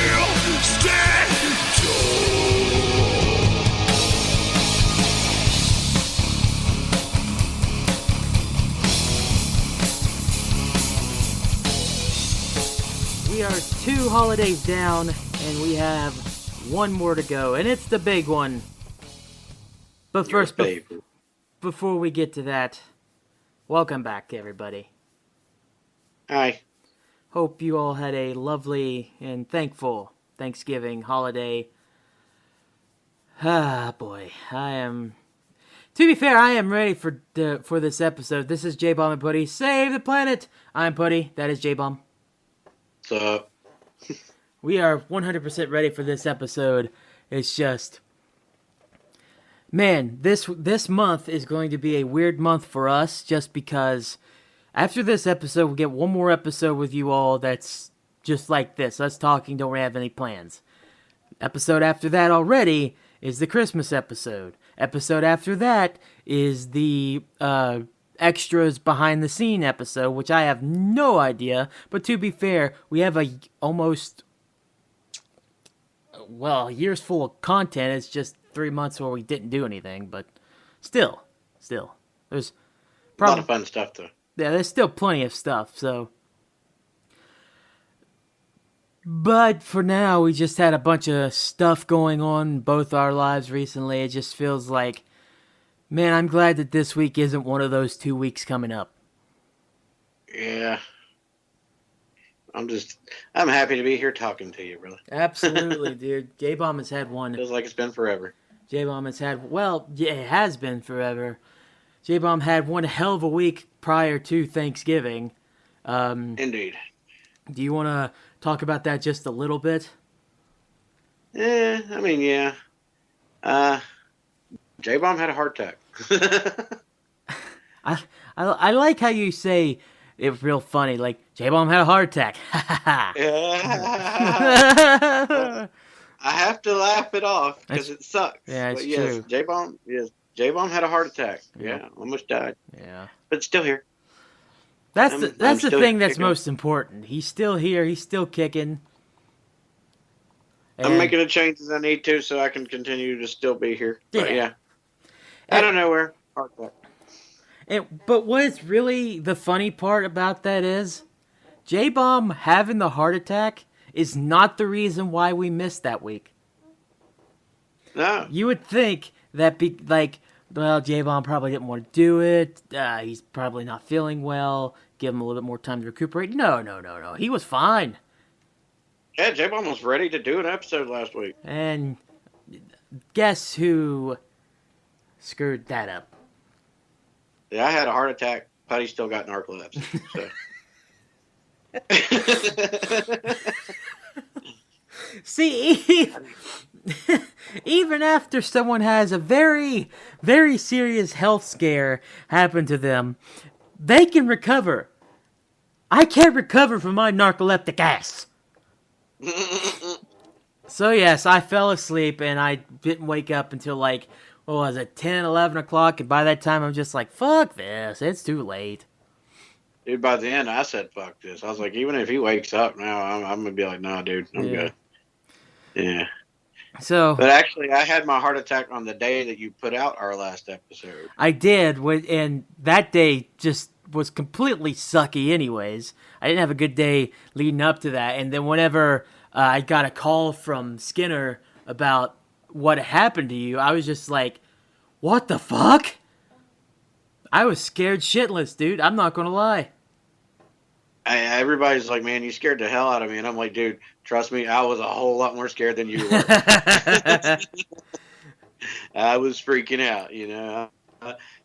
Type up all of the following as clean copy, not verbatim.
We are 2 holidays down, and we have one more to go, and it's the big one. But first, before we get to that, welcome back, everybody. Hi. Hope you all had a lovely and thankful Thanksgiving holiday. Ah, boy, to be fair, I am ready for this episode. This is Jbomb Puddy. Save the planet! I'm Puddy. That is Jbomb. What's up? We are 100% ready for this episode. It's just, man, this month is going to be a weird month for us, just because after this episode, we'll get one more episode with you all that's just like this. Us talking, don't have any plans. Episode after that already is the Christmas episode. Episode after that is the extras behind the scene episode, which I have no idea. But to be fair, we have a year's full of content. It's just 3 months where we didn't do anything, but still, there's a lot of fun stuff though. Yeah, there's still plenty of stuff. So, but for now, we just had a bunch of stuff going on in both our lives recently. It just feels like, man, I'm glad that this week isn't one of those 2 weeks coming up. Yeah. I'm happy to be here talking to you, brother. Absolutely, dude. Jbomb has had one. Feels like it's been forever. Jbomb has had, it has been forever. Jbomb had one hell of a week prior to Thanksgiving. Indeed. Do you want to talk about that just a little bit? Yeah. Jbomb had a heart attack. I like how you say it real funny, like, Jbomb had a heart attack. I have to laugh it off because it sucks. Yeah, it's true. Jbomb had a heart attack. Yeah, almost died. Yeah. But still here. That's the thing that's most important. He's still here. He's still kicking. I'm making the changes I need to so I can continue to still be here. But yeah. Out of nowhere, heart attack. But what is really the funny part about that is, Jbomb having the heart attack is not the reason why we missed that week. No. You would think that Jbomb probably didn't want to do it. He's probably not feeling well. Give him a little bit more time to recuperate. No. He was fine. Yeah, Jbomb was ready to do an episode last week. And guess who screwed that up? Yeah, I had a heart attack. Putty still got narcolepsy. So. See, even after someone has a very, very serious health scare happen to them, they can recover. I can't recover from my narcoleptic ass. So yes, I fell asleep and I didn't wake up until 10, 11 o'clock, and by that time I'm just like, fuck this, it's too late. Dude, by the end I said, fuck this. I was like, even if he wakes up now, I'm going to be like, nah, dude, I'm good. Yeah. So, but actually, I had my heart attack on the day that you put out our last episode. I did, and that day just was completely sucky anyways. I didn't have a good day leading up to that, and then whenever I got a call from Skinner about what happened to you, I was just like, what the fuck? I was scared shitless, dude. I'm not going to lie. Everybody's like, man, you scared the hell out of me. And I'm like, dude, trust me, I was a whole lot more scared than you were. I was freaking out,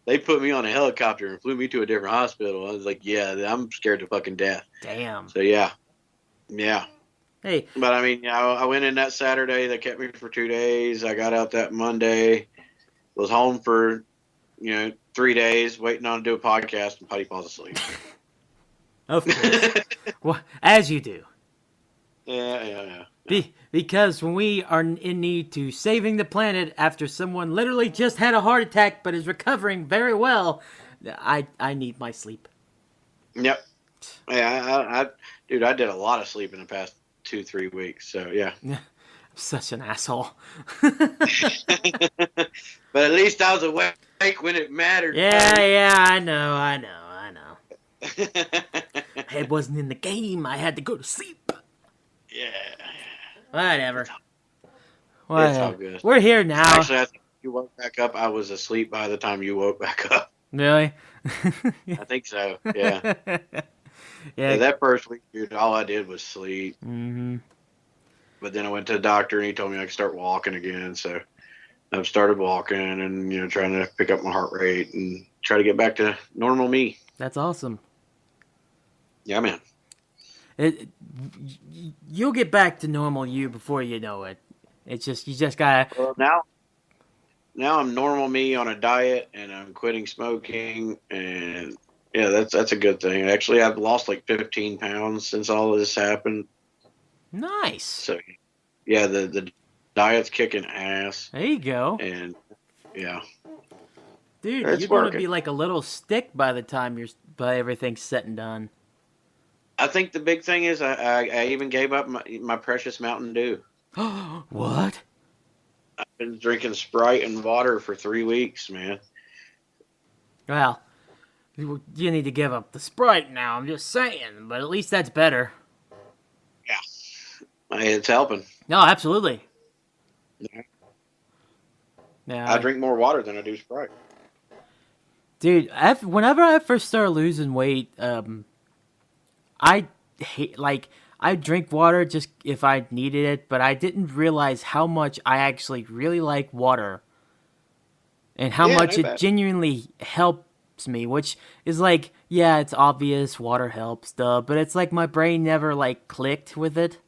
They put me on a helicopter and flew me to a different hospital. I was like, yeah, I'm scared to fucking death. Damn. So, yeah. Hey. But, I went in that Saturday. They kept me for 2 days. I got out that Monday. Was home for, 3 days, waiting on to do a podcast, and Putty falls asleep. Of course. Well, as you do. Yeah. Because when we are in need to saving the planet after someone literally just had a heart attack but is recovering very well, I need my sleep. Yep. Yeah, I did a lot of sleep in the past 2-3 weeks. So yeah. I'm such an asshole. But at least I was awake when it mattered. Yeah, I know. Head wasn't in the game. I had to go to sleep. Yeah. Whatever. It's all good. We're here now. Actually, I think you woke back up. I was asleep by the time you woke back up. Really? I think so. Yeah. Yeah. That first week, dude, all I did was sleep. Mm-hmm. But then I went to the doctor and he told me I could start walking again. So I've started walking and trying to pick up my heart rate and try to get back to normal me. That's awesome. Yeah, man. You'll get back to normal you before you know it. It's just you just gotta. Well, now I'm normal me on a diet and I'm quitting smoking and yeah, that's a good thing. Actually, I've lost like 15 pounds since all of this happened. Nice. So yeah, the diet's kicking ass. There you go. And yeah, dude, it's you're gonna working. be like a little stick by the time by everything's said and done. I think the big thing is I even gave up my precious Mountain Dew. What? I've been drinking Sprite and water for 3 weeks, man. Well, you need to give up the Sprite now. I'm just saying, but at least that's better. Yeah, it's helping. No, absolutely. Yeah. Yeah. I drink more water than I do Sprite. Dude, whenever I first started losing weight, I hate I drink water just if I needed it, but I didn't realize how much I actually really like water and how much it genuinely helps me, which is like, yeah, it's obvious water helps, but it's like my brain never clicked with it.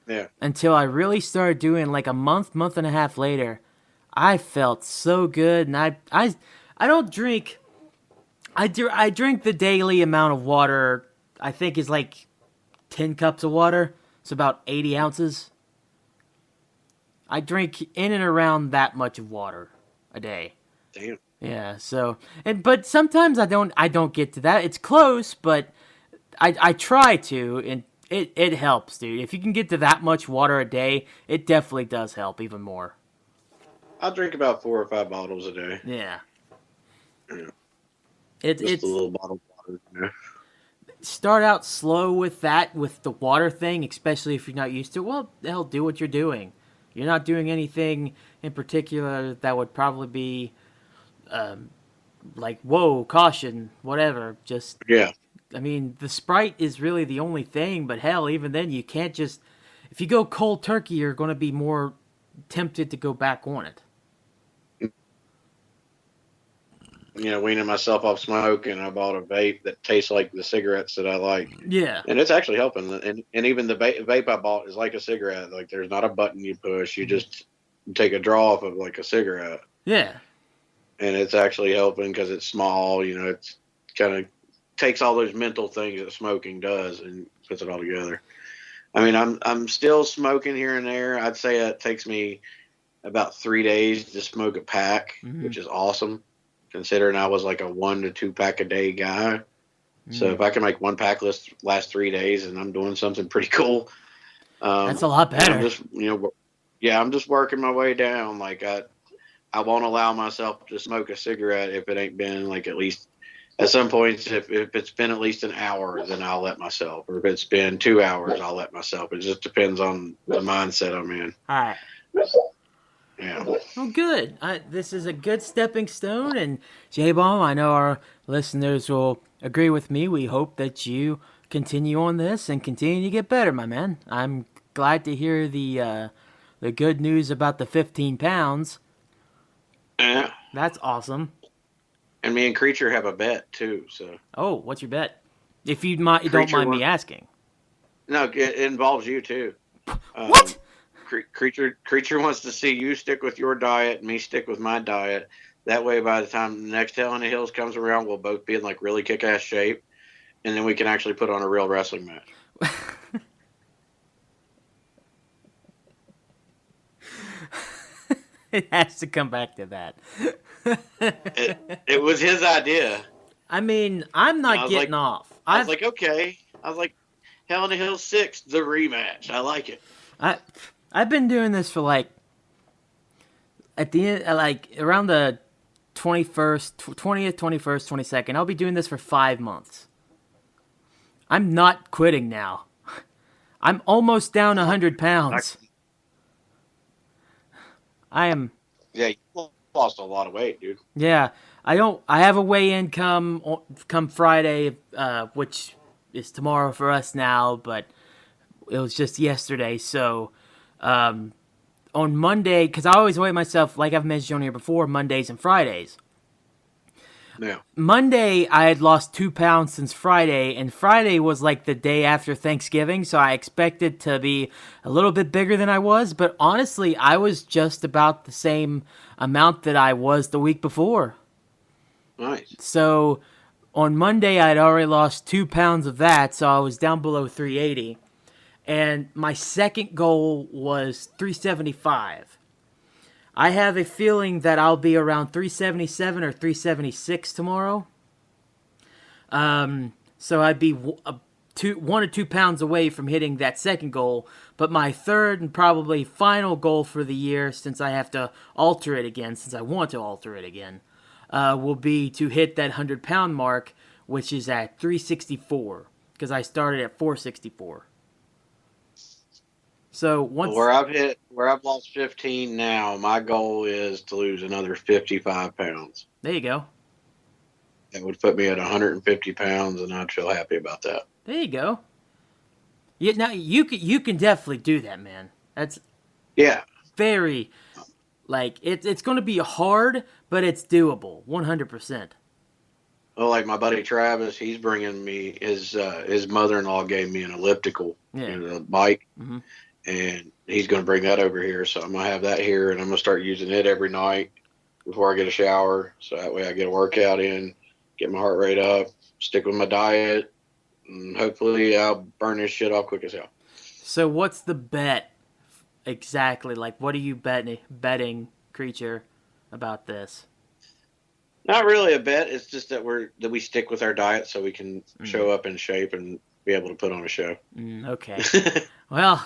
Yeah. Until I really started doing a month and a half later, I felt so good, and I don't drink. I drink the daily amount of water. I think is 10 cups of water. It's about 80 ounces. I drink in and around that much of water a day. Damn. Yeah. So, but sometimes I don't get to that. It's close, but I try to, and it helps, dude. If you can get to that much water a day, it definitely does help even more. I drink about 4 or 5 bottles a day. Yeah. Yeah. It's a little bottle of water. Start out slow with the water thing, especially if you're not used to it. Well, hell, do what you're doing. You're not doing anything in particular that would probably be whoa, caution, whatever. Just, yeah. I mean, the Sprite is really the only thing, but hell, even then, you can't just, if you go cold turkey, you're going to be more tempted to go back on it. Weaning myself off smoking, I bought a vape that tastes like the cigarettes that I like. Yeah. And it's actually helping. And even the vape I bought is like a cigarette. There's not a button you push. You just take a draw off of like a cigarette. Yeah. And it's actually helping because it's small. It's kind of takes all those mental things that smoking does and puts it all together. I mean, I'm still smoking here and there. I'd say it takes me about 3 days to smoke a pack, which is awesome, considering I was like a 1 to 2 pack a day guy. So if I can make one pack last 3 days, and I'm doing something pretty cool. That's a lot better. I'm just working my way down. I won't allow myself to smoke a cigarette if it ain't been at least at some points. If it's been at least an hour, then I'll let myself. Or if it's been 2 hours, I'll let myself. It just depends on the mindset I'm in. All right. Yeah. Well, good. This is a good stepping stone, and Jbomb, I know our listeners will agree with me. We hope that you continue on this and continue to get better, my man. I'm glad to hear the good news about the 15 pounds. Yeah. That's awesome. And me and Creature have a bet too. So. Oh, what's your bet? If you don't mind me asking. No, it involves you too. What? Creature wants to see you stick with your diet, me stick with my diet. That way, by the time the next Hell in the Hills comes around, we'll both be in really kick-ass shape, and then we can actually put on a real wrestling match. It has to come back to that. It was his idea. I mean, I'm not getting off. I was like, okay. I was like, Hell in a Hill 6, the rematch. I like it. I've been doing this for like at the end, like around the 21st, 20th, 21st, 22nd. I'll be doing this for 5 months. I'm not quitting now. I'm almost down 100 pounds. I am. Yeah, you lost a lot of weight, dude. Yeah, I don't. I have a weigh-in come Friday, which is tomorrow for us now, but it was just yesterday. So on Monday, because I always weigh myself, like I've mentioned on here before, Mondays and Fridays. Yeah. Monday, I had lost 2 pounds since Friday, and Friday was like the day after Thanksgiving, so I expected to be a little bit bigger than I was, but honestly, I was just about the same amount that I was the week before. Nice. So on Monday, I had already lost 2 pounds of that, so I was down below 380, and my second goal was 375. I have a feeling that I'll be around 377 or 376 tomorrow. So I'd be 1 or 2 pounds away from hitting that second goal. But my third and probably final goal for the year, since I have to alter it again, since I want to alter it again, will be to hit that 100-pound mark, which is at 364, because I started at 464. So once where I've lost 15 now, my goal is to lose another 55 pounds. There you go. That would put me at 150 pounds, and I'd feel happy about that. There you go. Now you can definitely do that, man. That's very like it's going to be hard, but it's doable, 100%. Well, like my buddy Travis, he's bringing me his mother-in-law gave me an elliptical, a bike. Mm-hmm. And he's going to bring that over here. So I'm going to have that here, and I'm going to start using it every night before I get a shower. So that way I get a workout in, get my heart rate up, stick with my diet, and hopefully I'll burn this shit off quick as hell. So what's the bet exactly? Like, what are you betting, Creature, about this? Not really a bet. It's just that we stick with our diet so we can show up in shape and be able to put on a show. Okay. Well,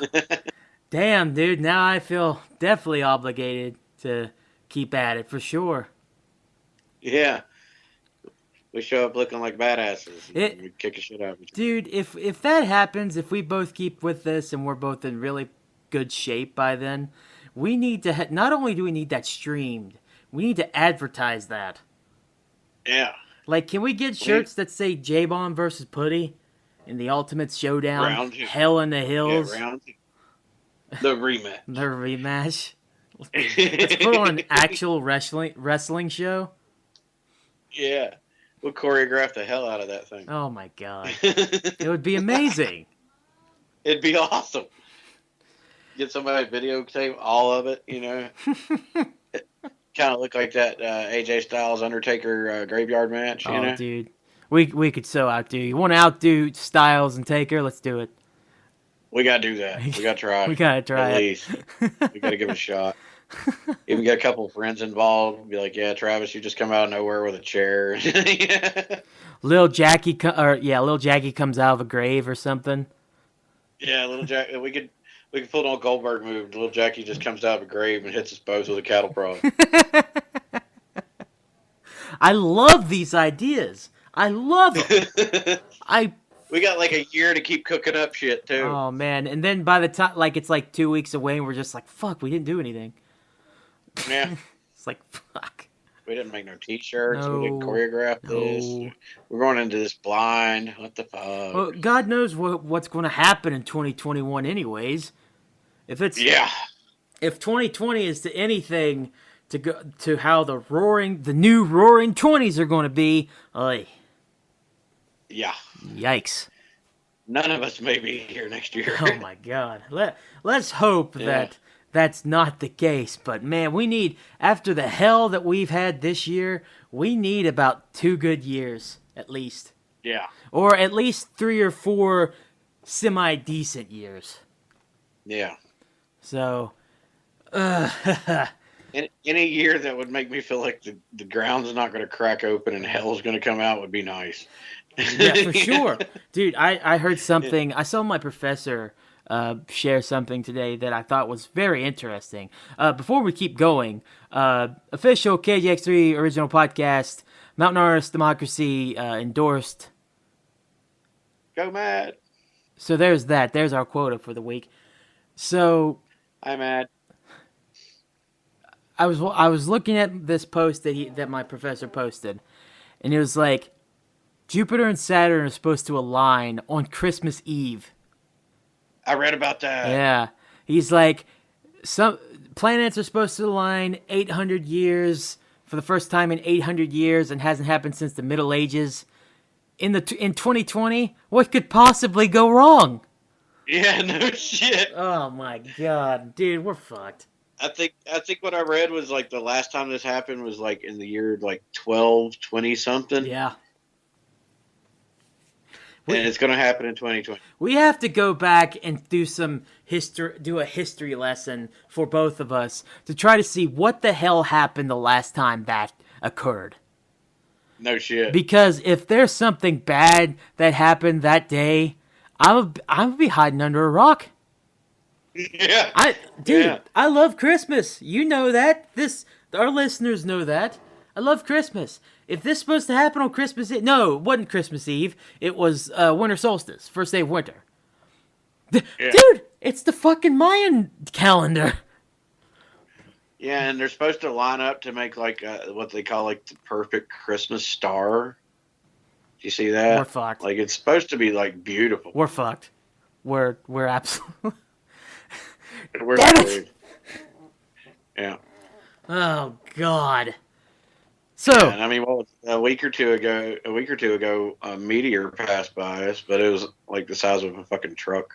damn, dude. Now I feel definitely obligated to keep at it for sure. Yeah. We show up looking like badasses. We kick a shit out of each other. Dude, if that happens, if we both keep with this and we're both in really good shape by then, we need to not only do we need that streamed, we need to advertise that. Yeah. Like, can we get shirts that say Jbomb versus Puddy in the Ultimate Showdown? Hell in the Hills. Yeah, round 2. The rematch. The rematch. Let's put on an actual wrestling show. Yeah. We'll choreograph the hell out of that thing. Oh my god. It would be amazing. It'd be awesome. Get somebody to videotape all of it, Kind of look like that AJ Styles Undertaker graveyard match, dude. We could so outdo. You want to outdo Styles and Taker? Let's do it. We got to do that. We got to try. We got to try at least. We got to give it a shot. Even get a couple of friends involved. Be like, yeah, Travis, you just come out of nowhere with a chair. Lil Jackie comes out of a grave or something. Yeah, Little Jackie. We could pull an old Goldberg move. Little Jackie just comes out of a grave and hits us both with a cattle prod. I love these ideas. I love them. We got like a year to keep cooking up shit too. Oh man! And then by the time, it's like 2 weeks away, and we're just like, "Fuck, we didn't do anything." Yeah, it's like fuck. We didn't make no T-shirts. No, we didn't choreograph this. We're going into this blind. What the fuck? Well, God knows what's going to happen in 2021, anyways. If 2020 is to anything to go to how the new roaring 20s are going to be, yeah, yikes. None of us may be here next year. Oh my god. Let's hope that that's not the case. But man, we need, after the hell that we've had this year, we need about 2 good years at least. Yeah. Or at least 3 or 4 semi-decent years. Yeah. So, any year that would make me feel like the ground's not going to crack open and hell's going to come out would be nice. Yeah, for sure. Dude, I heard something. I saw my professor share something today that I thought was very interesting. Before we keep going, official KGX3 original podcast, Mountain Artist Democracy endorsed. Go mad. So there's that. There's our quota for the week. So I'm mad. I was looking at this post that my professor posted, and it was like Jupiter and Saturn are supposed to align on Christmas Eve. I read about that. Yeah, he's like some planets are supposed to align 800 years for the first time in 800 years, and hasn't happened since the Middle Ages. In 2020, what could possibly go wrong? Yeah, no shit. Oh my god, dude, we're fucked. I think what I read was like the last time this happened was like in the year like 1220 something. Yeah. And it's going to happen in 2020. We have to go back and do a history lesson for both of us to try to see what the hell happened the last time that occurred. No shit. Because if there's something bad that happened that day, I'm gonna be hiding under a rock. Yeah. I love Christmas. You know that. Our listeners know that. I love Christmas. If this is supposed to happen on Christmas Eve, no, it wasn't Christmas Eve. It was winter solstice, first day of winter. Dude, it's the fucking Mayan calendar. Yeah, and they're supposed to line up to make like what they call like the perfect Christmas star. Do you see that? We're fucked. Like it's supposed to be like beautiful. We're fucked. We're absolutely. We're Damn it! screwed. Yeah. Oh God. So, and I mean, well, a week or two ago, a meteor passed by us, but it was like the size of a fucking truck.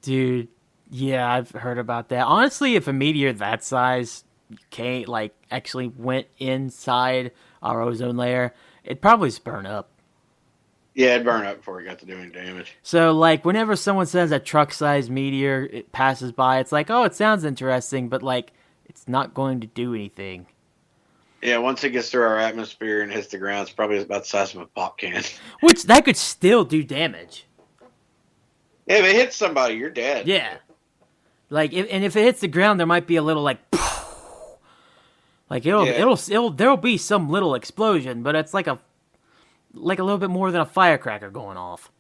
dude, yeah, I've heard about that. Honestly, if a meteor that size actually went inside our ozone layer, it'd probably just burn up. Yeah, it'd burn up before it got to doing damage. So, like, whenever someone says a truck-sized meteor it passes by, it's like, oh, it sounds interesting, but like, it's not going to do anything. Yeah, once it gets through our atmosphere and hits the ground, it's probably about the size of a pop can. Which that could still do damage. Yeah, if it hits somebody, you're dead. Yeah. Like, if it hits the ground, there might be a little like there'll be some little explosion, but it's like a little bit more than a firecracker going off,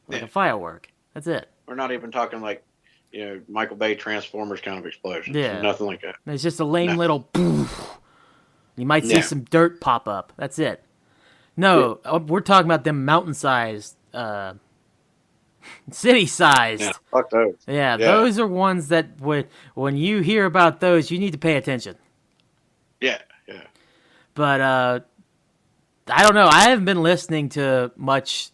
like a firework. That's it. We're not even talking like, Michael Bay Transformers kind of explosion. Yeah, nothing like that. It's just a lame little poof. You might see some dirt pop up. That's it. No, we're talking about them mountain-sized, city-sized. Yeah, fuck those. Yeah, those are ones that when you hear about those, you need to pay attention. Yeah. But I don't know. I haven't been listening to much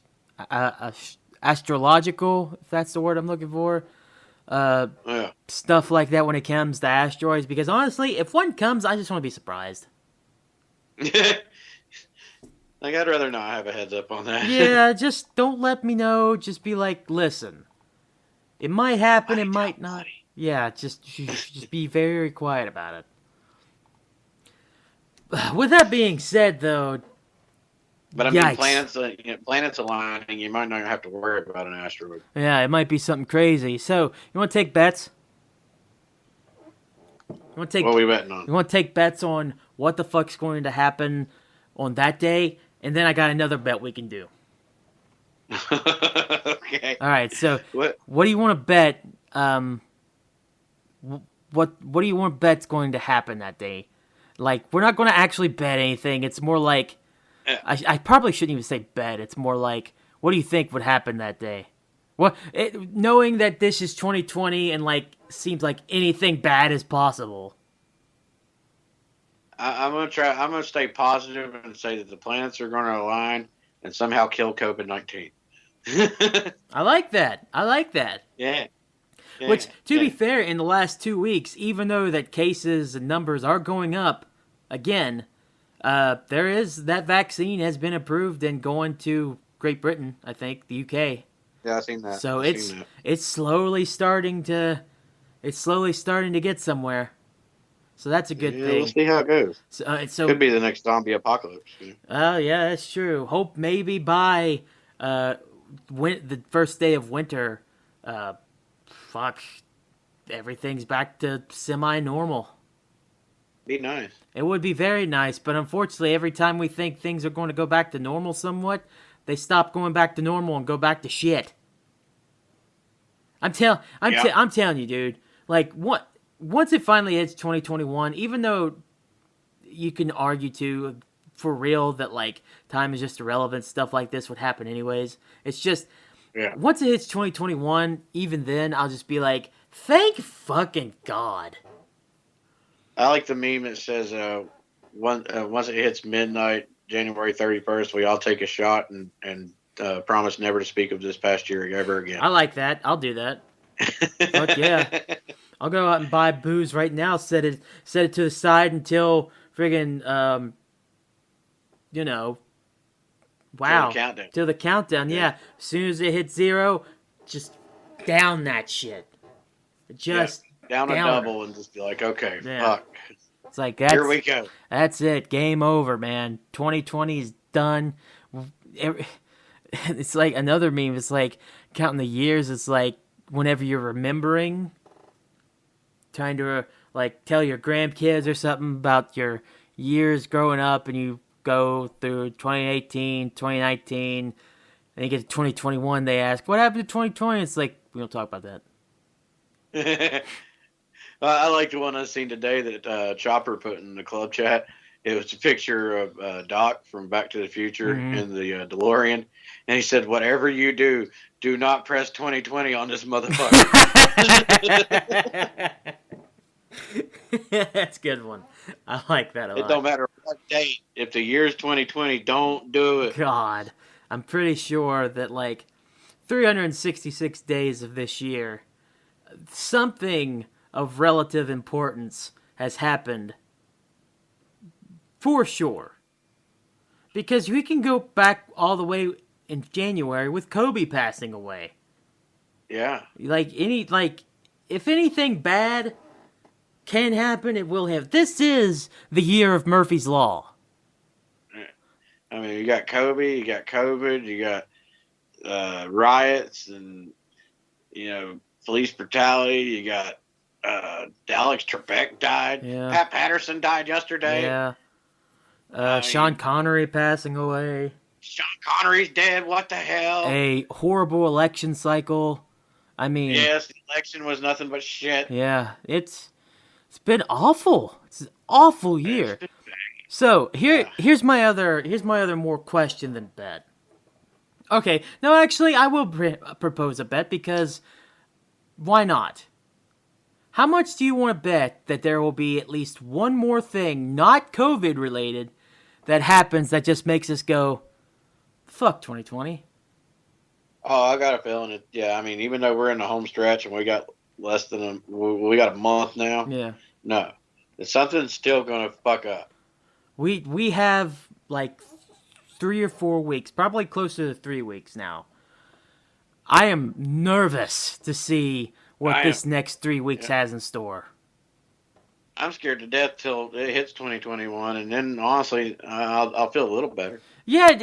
astrological, if that's the word I'm looking for. Stuff like that when it comes to asteroids. Because honestly, if one comes, I just want to be surprised. Like, I'd rather not have a heads up on that. Yeah, just don't let me know. Just be like, listen, it might happen, it might not. Yeah, just be very quiet about it. With that being said, though, but I mean, planets aligning, you might not have to worry about an asteroid. Yeah, it might be something crazy. So, you want to take bets? What are we betting on? You want to take bets on what the fuck's going to happen on that day? And then I got another bet we can do. Okay. All right, so what do you want to bet? What do you want to bet's going to happen that day? Like, we're not going to actually bet anything. It's more like, I probably shouldn't even say bet. It's more like, what do you think would happen that day? Well, knowing that this is 2020 and like seems like anything bad is possible. I'm gonna stay positive and say that the planets are gonna align and somehow kill COVID-19. I like that. Yeah. Which, to be fair, in the last 2 weeks, even though that cases and numbers are going up again, there is that vaccine has been approved and going to Great Britain, I think, the UK. Yeah, I've seen that. So it's slowly starting to get somewhere. So that's a good Yeah, we'll thing. see how it goes. So Could be the next zombie apocalypse. oh yeah, that's true. Hope maybe by the first day of winter, uh, fuck, everything's back to semi-normal. Be nice. It would be very nice, but unfortunately, every time we think things are going to go back to normal somewhat, they stop going back to normal and go back to shit. I'm telling you, dude. Like what? Once it finally hits 2021, even though you can argue to for real that like time is just irrelevant, stuff like this would happen anyways. It's just Yeah. once it hits 2021, even then I'll just be like, thank fucking God. I like the meme that says, once it hits midnight, January 31st, we all take a shot and promise never to speak of this past year ever again. I like that. I'll do that. Fuck yeah. I'll go out and buy booze right now. Set it to the side until friggin' wow, till the countdown. Yeah. As soon as it hits 0, just down that shit. Just down a double and just be like, okay, fuck. It's like here we go. That's it. Game over, man. 2020 is done. It's like another meme. It's like counting the years. It's like whenever you're remembering, trying to like tell your grandkids or something about your years growing up, and you go through 2018, 2019, and you get to 2021. They ask, "What happened to 2020?" It's like we don't talk about that. I like the one I seen today that Chopper put in the club chat. It was a picture of Doc from Back to the Future in the DeLorean, and he said, "Whatever you do, do not press 2020 on this motherfucker." That's a good one. I like that a lot. It don't matter what date. If the year's 2020, don't do it. God, I'm pretty sure that like 366 days of this year, something of relative importance has happened. For sure. Because we can go back all the way in January with Kobe passing away. Yeah. If anything bad can happen, it will have. This is the year of Murphy's Law. I mean, you got Kobe, you got COVID, you got riots and, police brutality. You got Alex Trebek died. Yeah. Pat Patterson died yesterday. Yeah. Sean Connery passing away. Sean Connery's dead. What the hell? A horrible election cycle. I mean, yes, the election was nothing but shit. Yeah, it's been awful. It's an awful year. So here's my other more question than bet. Okay, no, actually, I will propose a bet because why not? How much do you want to bet that there will be at least one more thing, not COVID related, that happens that just makes us go, fuck 2020? Oh, I got a feeling it. Yeah, I mean, even though we're in the home stretch and we got we got a month now. Yeah. No, something's still gonna fuck up. We have like 3 or 4 weeks, probably closer to 3 weeks now. I am nervous to see what this next 3 weeks has in store. I'm scared to death till it hits 2021, and then honestly, I'll feel a little better. Yeah,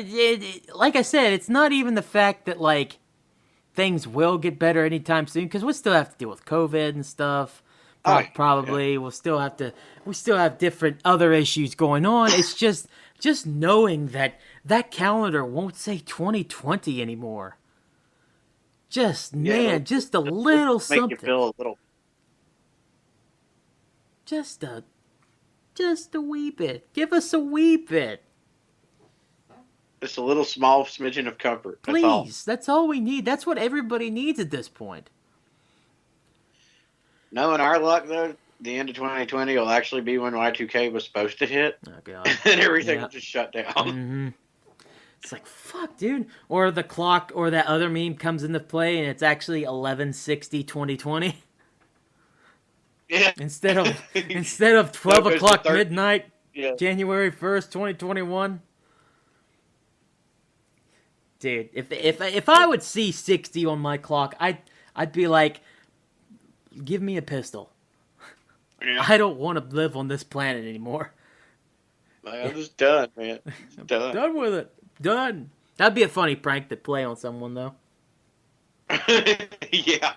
like I said, it's not even the fact that like things will get better anytime soon because we still have to deal with COVID and stuff. Probably we still have different other issues going on. It's just knowing that calendar won't say 2020 anymore. Just a little something. Make you feel a little. Just a wee bit. Give us a wee bit. Just a little small smidgen of comfort. Please, that's all we need. That's what everybody needs at this point. Knowing our luck, though, the end of 2020 will actually be when Y2K was supposed to hit. Oh, God. And everything will just shut down. Mm-hmm. It's like, fuck, dude. Or the clock or that other meme comes into play and it's actually 11/60/2020. Yeah. Instead of 12 o'clock midnight, January 1st, 2021. Dude, if I would see 60 on my clock, I'd be like, give me a pistol. Yeah. I don't want to live on this planet anymore. I'm just done, man. Just done. Done with it. Done. That'd be a funny prank to play on someone, though. Yeah.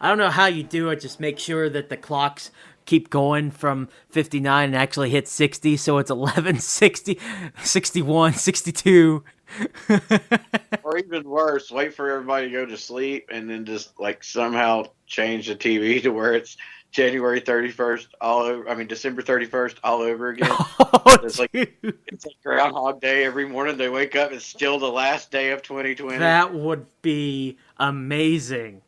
I don't know how you do it. Just make sure that the clocks keep going from 59 and actually hit 60, so it's 11, 60, 61, 62. Or even worse, wait for everybody to go to sleep and then just like somehow change the TV to where it's January 31st all over. I mean, December 31st all over again. Oh, It's like dude. it's like Groundhog Day. Every morning they wake up, it's still the last day of 2020. That would be amazing.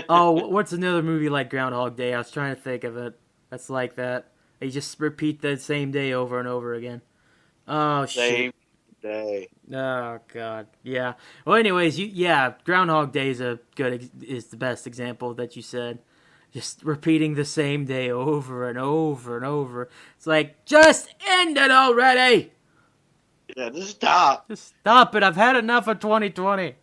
Oh, what's another movie like Groundhog Day? I was trying to think of it. That's like that. They just repeat the same day over and over again. Oh, shit. Same day. Oh God, yeah. Well, anyways, Groundhog Day is is the best example that you said. Just repeating the same day over and over and over. It's like, just end it already. Yeah, just stop. Just stop it. I've had enough of 2020.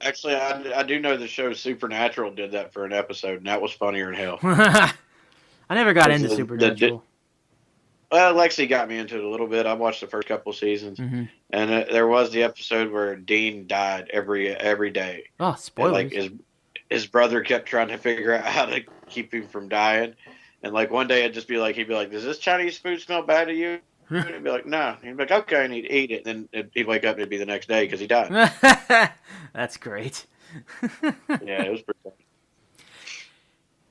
Actually, I do know the show Supernatural did that for an episode, and that was funnier than hell. I never got into The- Supernatural. Well, Lexi got me into it a little bit. I watched the first couple of seasons, Mm-hmm. and there was the episode where Dean died every day. Oh, And, spoilers. like his brother kept trying to figure out how to keep him from dying, and like one day he'd be like, "Does this Chinese food smell bad to you?" And he'd be like, "No." He'd be like, "Okay," and he'd eat it. And then he'd wake up and it'd be the next day because he died. That's great. Yeah, it was pretty funny.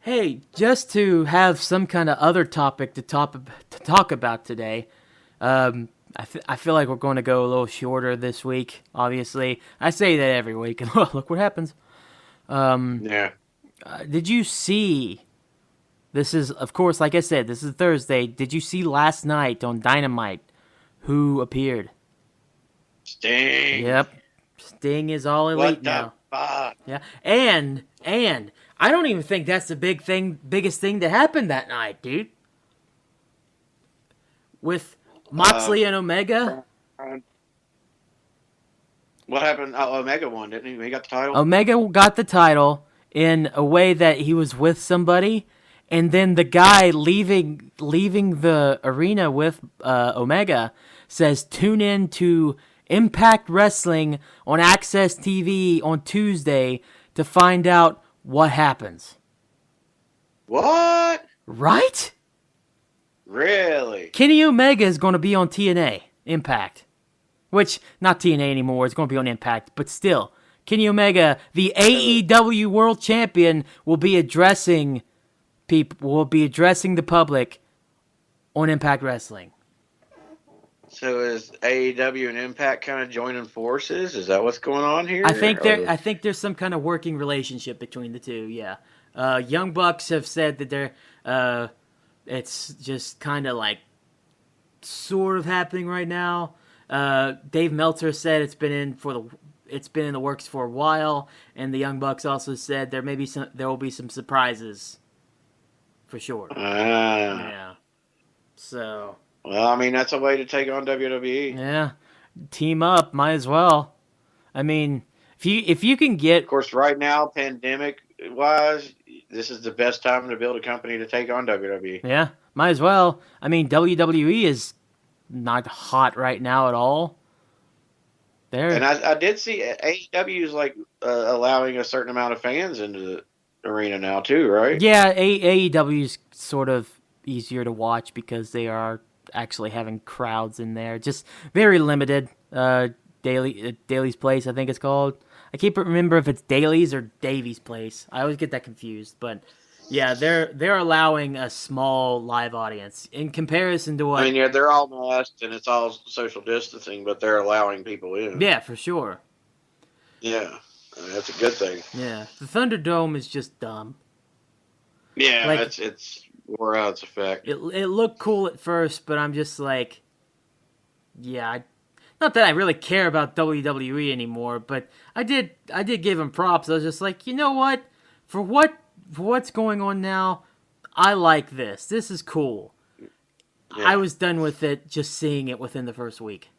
Hey, just to have some kind of other topic to talk about today, I feel like we're going to go a little shorter this week. Obviously, I say that every week, and look what happens. Yeah. Did you see? This is, of course, like I said, this is Thursday. Did you see last night on Dynamite who appeared? Sting. Yep, Sting is all elite What the now. fuck? Yeah, and I don't even think that's the biggest thing that happened that night, dude. With Moxley and Omega, What happened? Omega won, didn't he? He got the title. Omega got the title in a way that he was with somebody, and then the guy leaving the arena with Omega says, "Tune in to Impact Wrestling on Access TV on Tuesday to find out what happens." What? Right? Really? Kenny Omega is going to be on TNA Impact, which not TNA anymore. It's going to be on Impact, but still, Kenny Omega, the AEW World Champion, will be addressing people. Will be addressing the public on Impact Wrestling. So is AEW and Impact kind of joining forces? Is that what's going on here? I think there's some kind of working relationship between the two. Yeah, Young Bucks have said that they're. It's just kind of like sort of happening right now. Dave Meltzer said it's been in the works for a while, and the Young Bucks also said there will be some surprises for sure. Yeah. So. Well, I mean that's a way to take on WWE. Yeah, team up, might as well. I mean, if you can get, Of course, right now, pandemic wise, this is the best time to build a company to take on WWE. yeah, might as well. I mean, WWE is not hot right now at all. And I did see AEW is like allowing a certain amount of fans into the arena now too, right? Yeah, AEW is sort of easier to watch because they are actually having crowds in there. Just very limited. Daly's Place, I think it's called. I can't remember if it's Daly's or Davy's Place. I always get that confused. But yeah, they're allowing a small live audience in comparison to what. I mean, yeah, they're all masked and it's all social distancing, but they're allowing people in. Yeah, for sure. Yeah, I mean, that's a good thing. Yeah, the Thunderdome is just dumb. Yeah, Like- it's wore out its effect. It looked cool at first, but I'm just like, yeah, not that I really care about WWE anymore, but I did give him props. I was just like, you know what, for what's going on now, I like this. This is cool. Yeah. I was done with it just seeing it within the first week.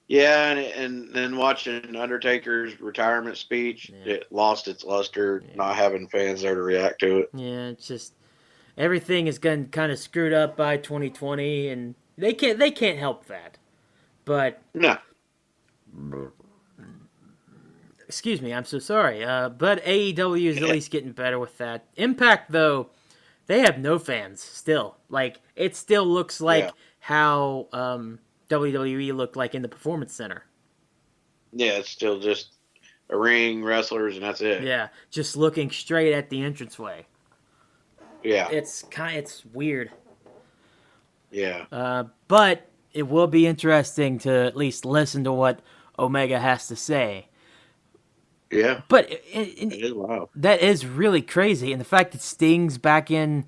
Yeah, and then watching Undertaker's retirement speech, Yeah. it lost its luster, Yeah. not having fans there to react to it. Yeah, it's just everything is getting kind of screwed up by 2020, and they can't help that. But No, excuse me, I'm so sorry. But AEW is at least getting better with that. Impact though, they have no fans still. Like it still looks yeah, like how WWE looked like in the Performance Center. yeah, it's still just a ring, wrestlers, and that's it. Yeah, just looking straight at the entranceway. Yeah, It's weird. yeah, But it will be interesting to at least listen to what Omega has to say. yeah. But It is wild. that is really crazy, and the fact that Sting's back in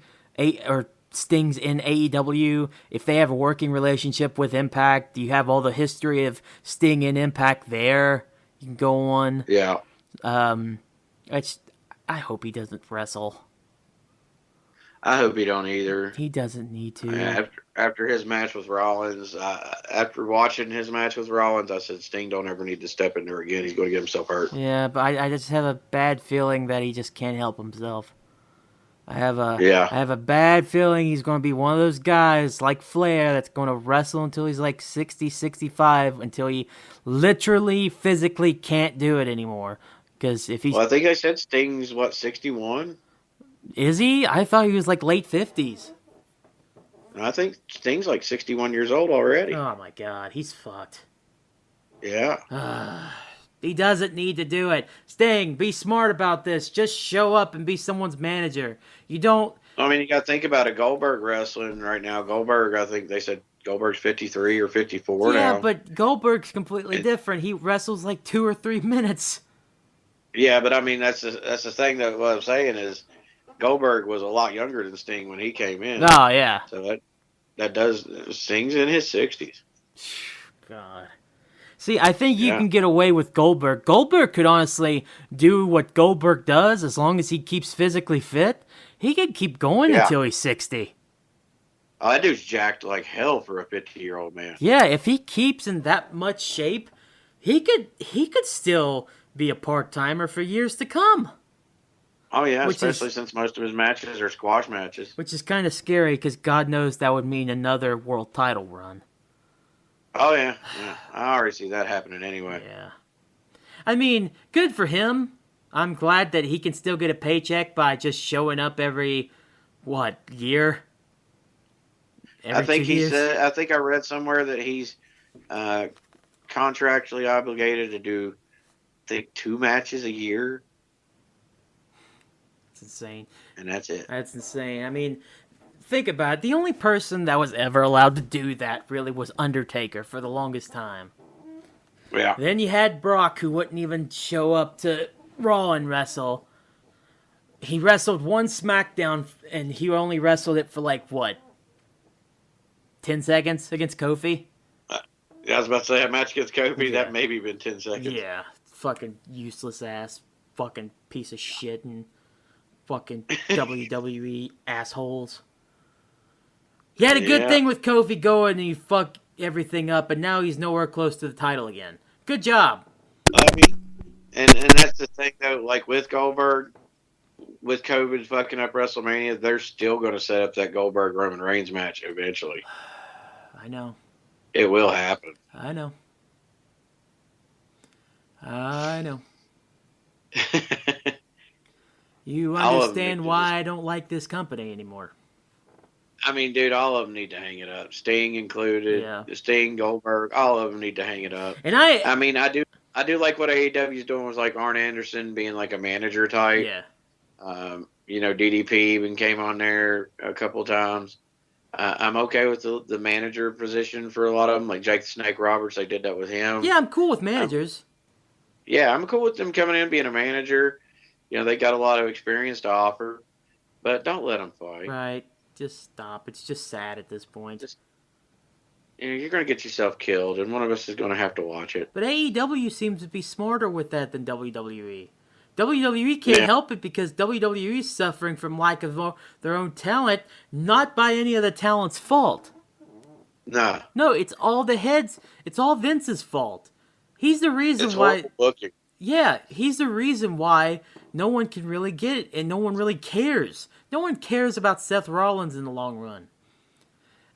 Sting's in AEW. If they have a working relationship with Impact, you have all the history of Sting in Impact there. You can go on. Yeah, Um, it's, I hope he doesn't wrestle. I hope he don't either. He doesn't need to. After his match with Rollins, after watching his match with Rollins, I said Sting don't ever need to step in there again. He's going to get himself hurt. Yeah, but I just have a bad feeling that he just can't help himself. Yeah, I have a bad feeling he's going to be one of those guys like Flair that's going to wrestle until he's like 60, 65, until he literally physically can't do it anymore. Because if he's well, I think I said Sting's 61. is he? I thought he was like late 50s. I think Sting's like 61 years old already. Oh my god, he's fucked. Yeah. He doesn't need to do it. Sting, be smart about this. Just show up and be someone's manager. You don't. I mean, you got to think about it. Goldberg wrestling right now. Goldberg, I think they said Goldberg's 53 or 54 now. Yeah, but Goldberg's completely different. He wrestles like 2 or 3 minutes. Yeah, but I mean, that's the thing that what I'm saying is Goldberg was a lot younger than Sting when he came in. Oh, yeah. So that does Sting's in his 60s. God. See, I think you Yeah. can get away with Goldberg. Goldberg could honestly do what Goldberg does as long as he keeps physically fit. He could keep going Yeah. until he's 60. Oh, that dude's jacked like hell for a 50-year-old man. Yeah, if he keeps in that much shape, he could still be a part-timer for years to come. Oh yeah, Which especially since most of his matches are squash matches. Which is kind of scary because God knows that would mean another world title run. Oh yeah, yeah. I already see that happening anyway. Yeah. I mean, good for him. I'm glad that he can still get a paycheck by just showing up every, year? I think 2 years? I think I read somewhere that he's contractually obligated to do, I think, 2 matches a year, It's insane. and that's it. That's insane. I mean, think about it. The only person that was ever allowed to do that really was Undertaker for the longest time. Yeah, Then you had Brock, who wouldn't even show up to Raw and wrestle. He wrestled one SmackDown, and he only wrestled it for 10 seconds against Kofi? I was about to say a match against Kofi. Yeah. That maybe been 10 seconds. Yeah. Fucking useless ass. Fucking piece of shit and fucking WWE assholes. He had a good Yeah. thing with Kofi going and he fucked everything up, and now he's nowhere close to the title again. Good job. I mean, and that's the thing though. Like with Goldberg, with COVID fucking up WrestleMania, they're still going to set up that Goldberg Roman Reigns match eventually. I know. It will happen. I know. I know. You All of them understand need to why I don't like this company anymore. I mean, dude, all of them need to hang it up. Sting included. Yeah. Sting, Goldberg, all of them need to hang it up. And I mean, I do like what AEW is doing with like Arn Anderson being like a manager type. yeah. DDP even came on there a couple times. I'm okay with the manager position for a lot of them, like Jake the Snake Roberts. They did that with him. Yeah, I'm cool with managers. Yeah, I'm cool with them coming in being a manager. They got a lot of experience to offer, but don't let them fight. Right. Just stop. It's just sad at this point. You're going to get yourself killed, and one of us is going to have to watch it. But AEW seems to be smarter with that than WWE. WWE can't help it because WWE is suffering from lack of their own talent, not by any of the talent's fault. Nah, No, it's all the heads. It's all Vince's fault. He's the reason it's why. horrible booking. Yeah, he's the reason why no one can really get it, and no one really cares. No one cares about Seth Rollins in the long run.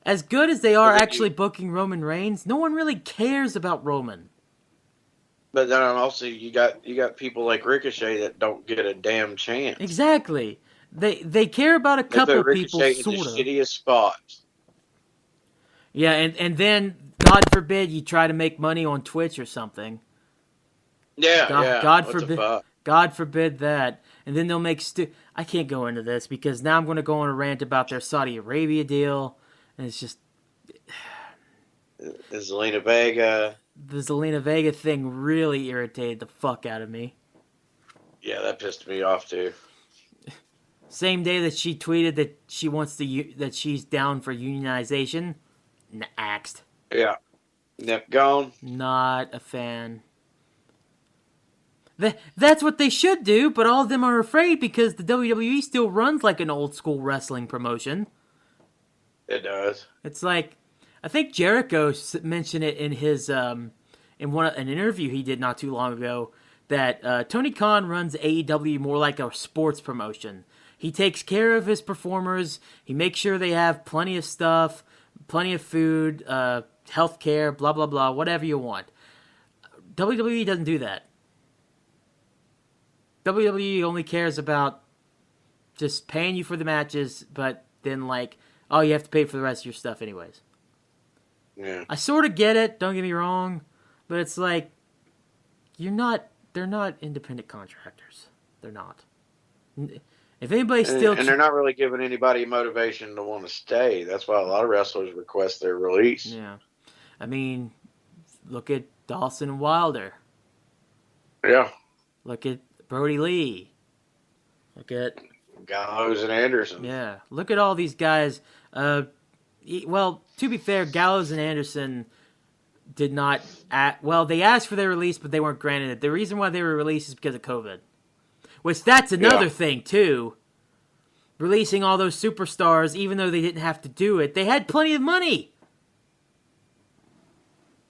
As good as they are But then actually booking Roman Reigns, no one really cares about Roman. but then also you got people like Ricochet that don't get a damn chance. Exactly. They care about a They couple put people, Ricochet in the sorta. shittiest spots. Yeah, and then God forbid you try to make money on Twitch or something. Yeah, God, yeah. God What the forbid. fuck? God forbid that. And then they'll make I can't go into this because now I'm going to go on a rant about their Saudi Arabia deal, and it's just Zelina Vega. the Zelina Vega thing really irritated the fuck out of me. Yeah, that pissed me off too. Same day that she tweeted that she wants that she's down for unionization, axed. Yeah. Nip gone. Not a fan. That's what they should do, but all of them are afraid because the WWE still runs like an old school wrestling promotion. It does. It's like, I think Jericho mentioned it in his an interview he did not too long ago that Tony Khan runs AEW more like a sports promotion. He takes care of his performers. He makes sure they have plenty of stuff, plenty of food, health care, blah blah blah, whatever you want. WWE doesn't do that. WWE only cares about just paying you for the matches, but then like, oh, you have to pay for the rest of your stuff anyways. Yeah. I sort of get it, don't get me wrong, but it's like, they're not independent contractors. They're not. If anybody's still... And they're not really giving anybody motivation to want to stay. That's why a lot of wrestlers request their release. Yeah. I mean, look at Dawson and Wilder. Yeah. Look at Brody Lee. Look at... Gallows and Anderson. Yeah. Look at all these guys. Well, to be fair, Gallows and Anderson did not... they asked for their release, but they weren't granted it. The reason why they were released is because of COVID. Which, that's another thing, too. Releasing all those superstars, even though they didn't have to do it. They had plenty of money.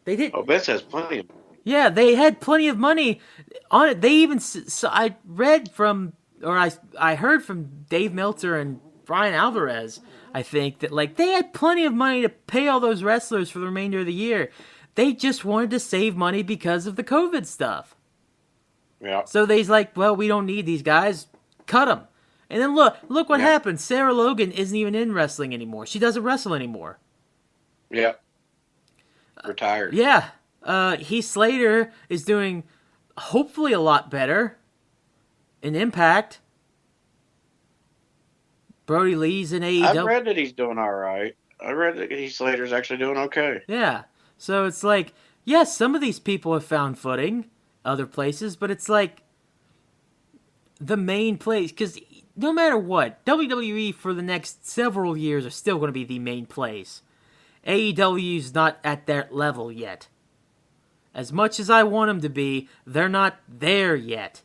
They did. Oh, Vince has plenty of money. Yeah, they had plenty of money on it. They even... I read from... Or I heard from Dave Meltzer and Brian Alvarez, I think, that like they had plenty of money to pay all those wrestlers for the remainder of the year. They just wanted to save money because of the COVID stuff. Yeah. So they's like, well, we don't need these guys. Cut them. And then look what happened. Sarah Logan isn't even in wrestling anymore. She doesn't wrestle anymore. Yeah. Retired. Yeah. Heath Slater is doing hopefully a lot better in Impact. Brody Lee's in AEW. I've read that he's doing all right. I read that Heath Slater's actually doing okay. Yeah. So it's like, yes, some of these people have found footing other places, but it's like the main place, because no matter what, WWE for the next several years are still going to be the main place. AEW's not at that level yet. As much as I want them to be, they're not there yet.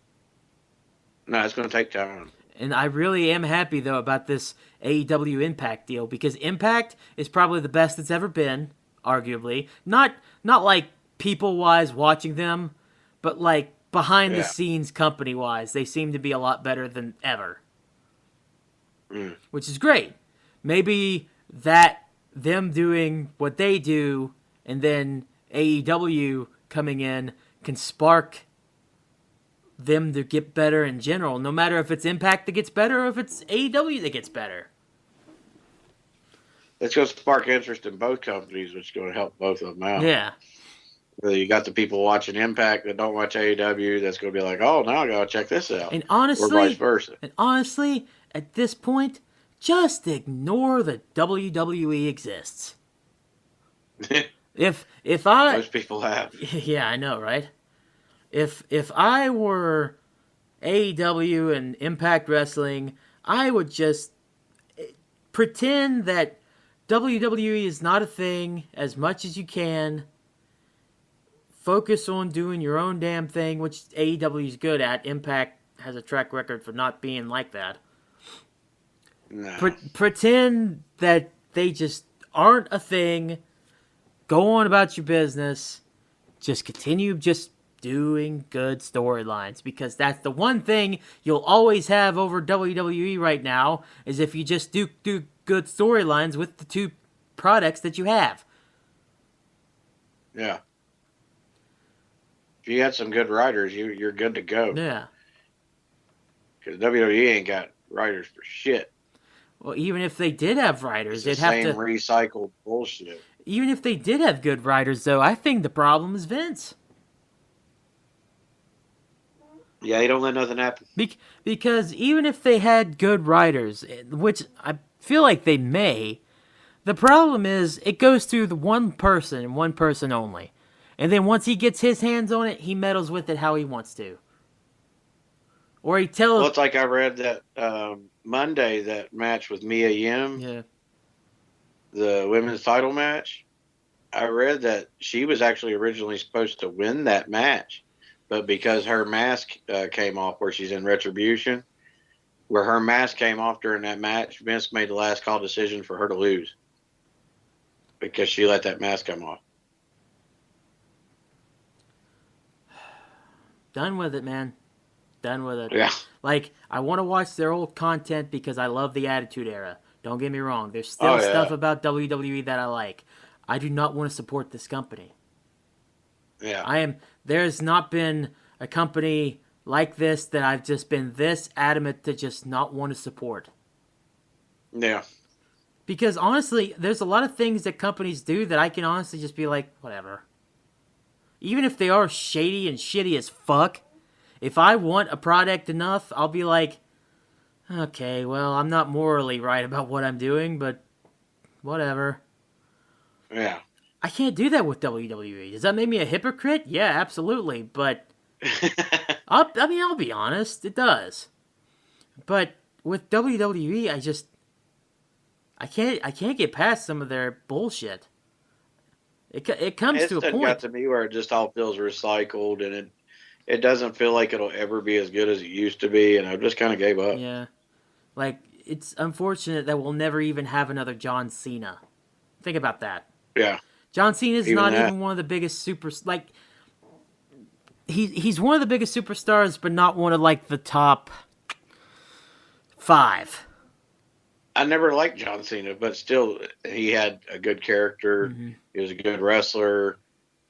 No, it's going to take time. And I really am happy, though, about this AEW Impact deal, because Impact is probably the best it's ever been, arguably. Not like people-wise watching them, but like behind-the-scenes company-wise. They seem to be a lot better than ever. Which is great. Maybe them doing what they do, and then AEW coming in can spark them to get better in general, no matter if it's Impact that gets better or if it's AEW that gets better. It's going to spark interest in both companies, which is going to help both of them out. Yeah. You got the people watching Impact that don't watch AEW. That's going to be like, oh, now I got to check this out. And honestly, or vice versa. And honestly, at this point, just ignore that WWE exists. If Most people have. Yeah, I know, right? If I were AEW and Impact Wrestling, I would just pretend that WWE is not a thing as much as you can. Focus on doing your own damn thing, which AEW is good at. Impact has a track record for not being like that. No. Pretend that they just aren't a thing. go on about your business. Just continue just doing good storylines, because that's the one thing you'll always have over WWE right now, is if you just do good storylines with the two products that you have. Yeah. If you had some good writers, you're good to go. Yeah. Because WWE ain't got writers for shit. Well, even if they did have writers, It's they'd the have same to. recycled bullshit. Even if they did have good writers, though, I think the problem is Vince. Yeah, he don't let nothing happen. Because even if they had good writers, which I feel like they may, the problem is it goes through the one person and one person only. And then once he gets his hands on it, he meddles with it how he wants to. Or he tells... Well, it's like I read that Monday, that match with Mia Yim, Yeah. the women's title match. I read that she was actually originally supposed to win that match. But because her mask came off where she's in Retribution, where her mask came off during that match, Vince made the last call decision for her to lose. Because she let that mask come off. Done with it, man. Done with it. Yeah. Like, I want to watch their old content because I love the Attitude Era. Don't get me wrong. There's still stuff about WWE that I like. I do not want to support this company. Yeah. There's not been a company like this that I've just been this adamant to just not want to support. Yeah. Because honestly, there's a lot of things that companies do that I can honestly just be like, whatever. Even if they are shady and shitty as fuck, if I want a product enough, I'll be like, okay, well, I'm not morally right about what I'm doing, but whatever. Yeah. I can't do that with WWE. Does that make me a hypocrite? Yeah, absolutely. But I'll be honest, it does. But with WWE, I can't get past some of their bullshit. It comes to a point. It's got to me where it just all feels recycled, and it doesn't feel like it'll ever be as good as it used to be, and I just kind of gave up. Yeah. Like, it's unfortunate that we'll never even have another John Cena. Think about that. Yeah. John Cena's not even one of the biggest he's one of the biggest superstars, but not one of like the top 5. I never liked John Cena, but still, he had a good character. Mm-hmm. He was a good wrestler,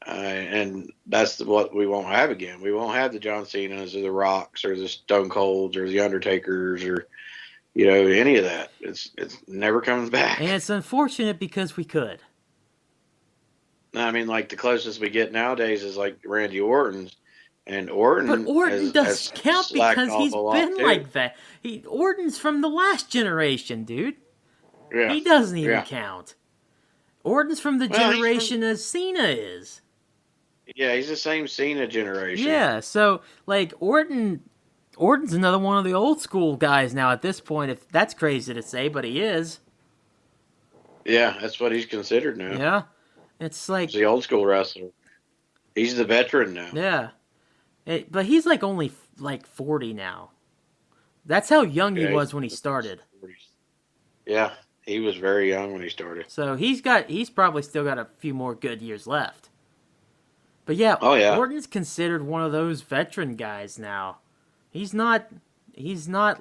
and that's what we won't have again. We won't have the John Cenas or the Rocks or the Stone Colds or the Undertakers or any of that. It's never comes back. And it's unfortunate because we could. I mean, like the closest we get nowadays is like Randy Orton's, and Orton. But Orton does count because he's been like that. Orton's from the last generation, dude. Yeah. He doesn't even count. Orton's from the generation as Cena is. Yeah, he's the same Cena generation. Yeah, so like Orton's another one of the old school guys now at this point. If that's crazy to say, but he is. Yeah, that's what he's considered now. Yeah. It's like... He's the old school wrestler. He's the veteran now. Yeah. But he's like only like 40 now. That's how young he was when he started. Yeah, he was very young when he started. So he's probably still got a few more good years left. But yeah, Orton's considered one of those veteran guys now. He's not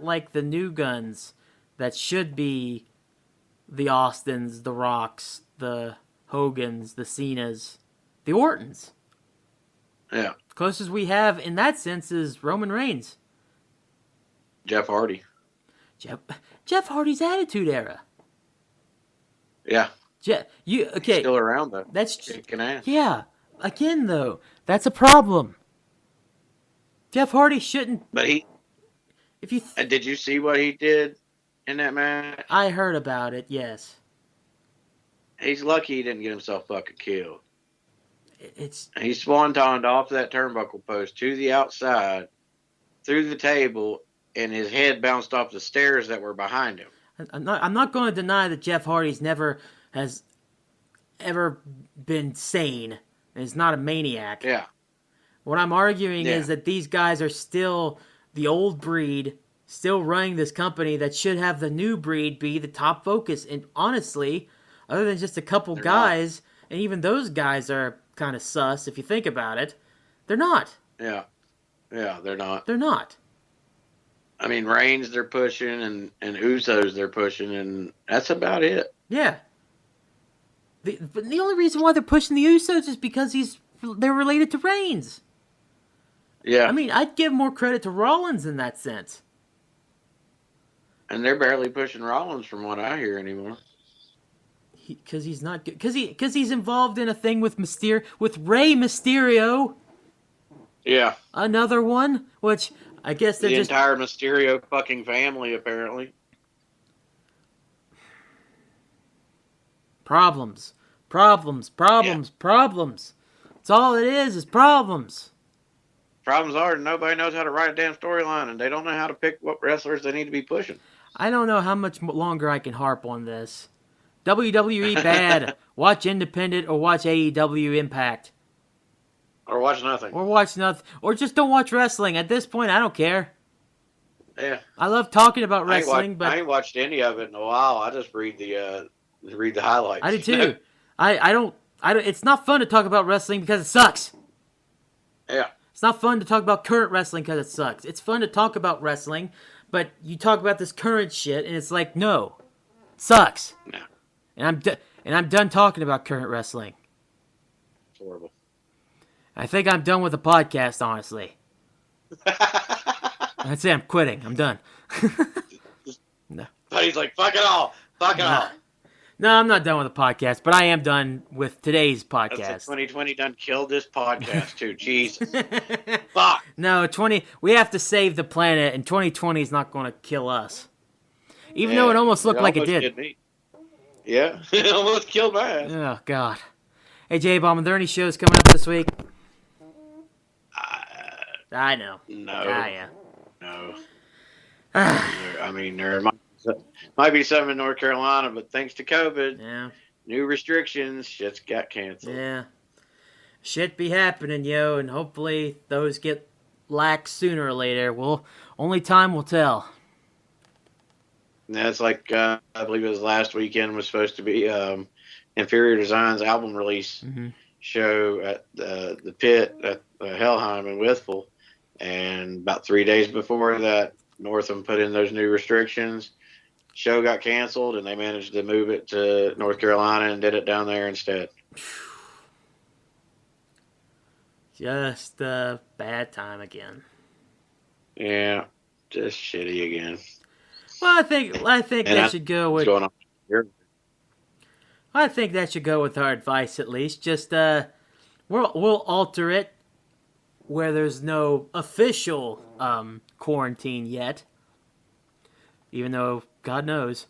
like the new guns that should be the Austins, the Rocks, the Hogans, the Cenas, the Ortons. Yeah. Closest we have in that sense is Roman Reigns. Jeff Hardy. Jeff Hardy's Attitude Era. Yeah. Okay. He's still around though. That's yeah. Again though, that's a problem. Jeff Hardy shouldn't. But if you did you see what he did in that match? I heard about it. Yes. He's lucky he didn't get himself fucking killed. He swan-tonned off that turnbuckle post to the outside, through the table, and his head bounced off the stairs that were behind him. I'm not going to deny that Jeff Hardy's has ever been sane and is not a maniac. Yeah. What I'm arguing is that these guys are still the old breed, still running this company that should have the new breed be the top focus. And honestly, other than just a couple guys, And even those guys are kind of sus if you think about it. They're not. Yeah. Yeah, they're not. They're not. I mean, Reigns they're pushing, and Usos they're pushing, and that's about it. Yeah. But the only reason why they're pushing the Usos is because they're related to Reigns. Yeah. I mean, I'd give more credit to Rollins in that sense. And they're barely pushing Rollins from what I hear anymore. Because he's not good. Because he's involved in a thing with Rey Mysterio. Yeah. Another one, which I guess they're the just... entire Mysterio fucking family, apparently. Problems. That's all it is problems. Problems are nobody knows how to write a damn storyline, and they don't know how to pick what wrestlers they need to be pushing. I don't know how much longer I can harp on this. WWE bad. Watch Independent or watch AEW Impact. Or watch nothing. Or watch nothing. Or just don't watch wrestling. At this point, I don't care. Yeah. I love talking about wrestling, but I ain't watched any of it in a while. I just read the highlights. I do too. I don't. It's not fun to talk about wrestling because it sucks. Yeah. It's not fun to talk about current wrestling because it sucks. It's fun to talk about wrestling, but you talk about this current shit, and it's like, no, it sucks. No. And I'm done talking about current wrestling. It's horrible. I think I'm done with the podcast, honestly. That's it. I'm quitting. I'm done. No. But he's like, fuck it all. Fuck it all. No, I'm not done with the podcast, but I am done with today's podcast. That's 2020 done killed this podcast too. Jesus. Fuck. No, we have to save the planet, and 2020 is not going to kill us. Even though it almost looked like it did. Did me. Yeah, it almost killed my ass. Oh, God. Hey, Jbomb, are there any shows coming up this week? I know. No. Yeah. No. I mean, there might be some in North Carolina, but thanks to COVID, new restrictions, shit's got canceled. Yeah. Shit be happening, yo, and hopefully those get lax sooner or later. Only time will tell. And that's like, I believe it was last weekend was supposed to be Inferior Design's album release show at the Pit at Helheim in Withville. And about 3 days before that, Northam put in those new restrictions. Show got canceled, and they managed to move it to North Carolina and did it down there instead. Just a bad time again. Yeah, just shitty again. Well, I think that should go with. Going on here. I think that should go with our advice at least. Just we'll alter it where there's no official quarantine yet, even though God knows.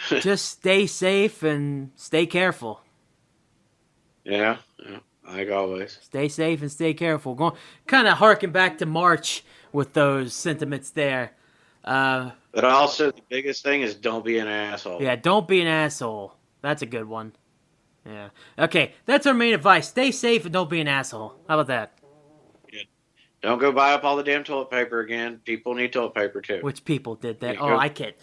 Just stay safe and stay careful. Yeah, like always. Stay safe and stay careful. Going kind of harken back to March with those sentiments there. But also, the biggest thing is don't be an asshole. Yeah, don't be an asshole. That's a good one. Yeah. Okay, that's our main advice. Stay safe and don't be an asshole. How about that? Yeah. Don't go buy up all the damn toilet paper again. People need toilet paper too. Which people did that? Oh, I can't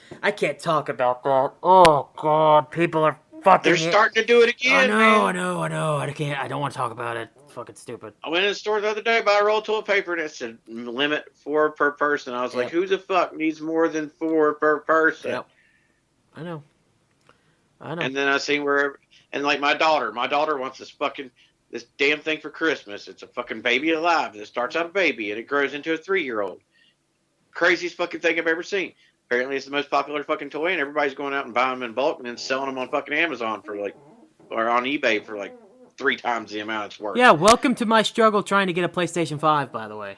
talk about that. Oh God, people are fucking. They're starting to do it again. I know. I don't want to talk about it. It's fucking stupid. I went in the store the other day, buy a roll of toilet paper, and it said limit 4 per person. I was like, who the fuck needs more than 4 per person? Yep. I know. And then I seen and like my daughter wants this damn thing for Christmas. It's a fucking baby alive. It starts out a baby and it grows into a 3-year-old. Craziest fucking thing I've ever seen. Apparently it's the most popular fucking toy, and everybody's going out and buying them in bulk and then selling them on fucking Amazon or on eBay for like 3 times the amount it's worth. Yeah, welcome to my struggle trying to get a PlayStation 5, by the way.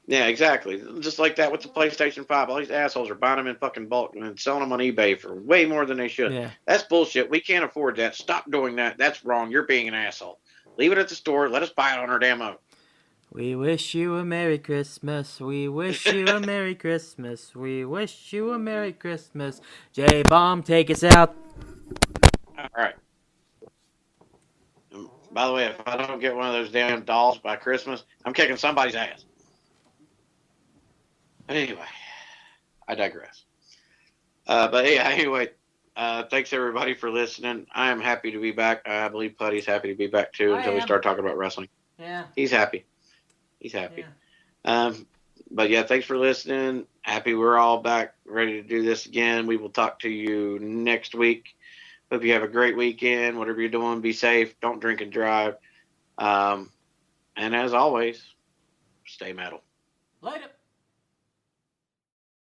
Yeah, exactly. Just like that with the PlayStation 5. All these assholes are buying them in fucking bulk and then selling them on eBay for way more than they should. Yeah. That's bullshit. We can't afford that. Stop doing that. That's wrong. You're being an asshole. Leave it at the store. Let us buy it on our damn own. We wish you a Merry Christmas. We wish you a Merry Christmas. We wish you a Merry Christmas. Jbomb, take us out. All right. And by the way, if I don't get one of those damn dolls by Christmas, I'm kicking somebody's ass. Anyway, I digress. But yeah, anyway, Thanks everybody for listening. I am happy to be back. I believe Putty's happy to be back too I until we am. start talking about wrestling. Yeah. He's happy. He's happy. Yeah. But yeah, thanks for listening. Happy we're all back, ready to do this again. We will talk to you next week. Hope you have a great weekend. Whatever you're doing, be safe. Don't drink and drive. And as always, stay metal. Later.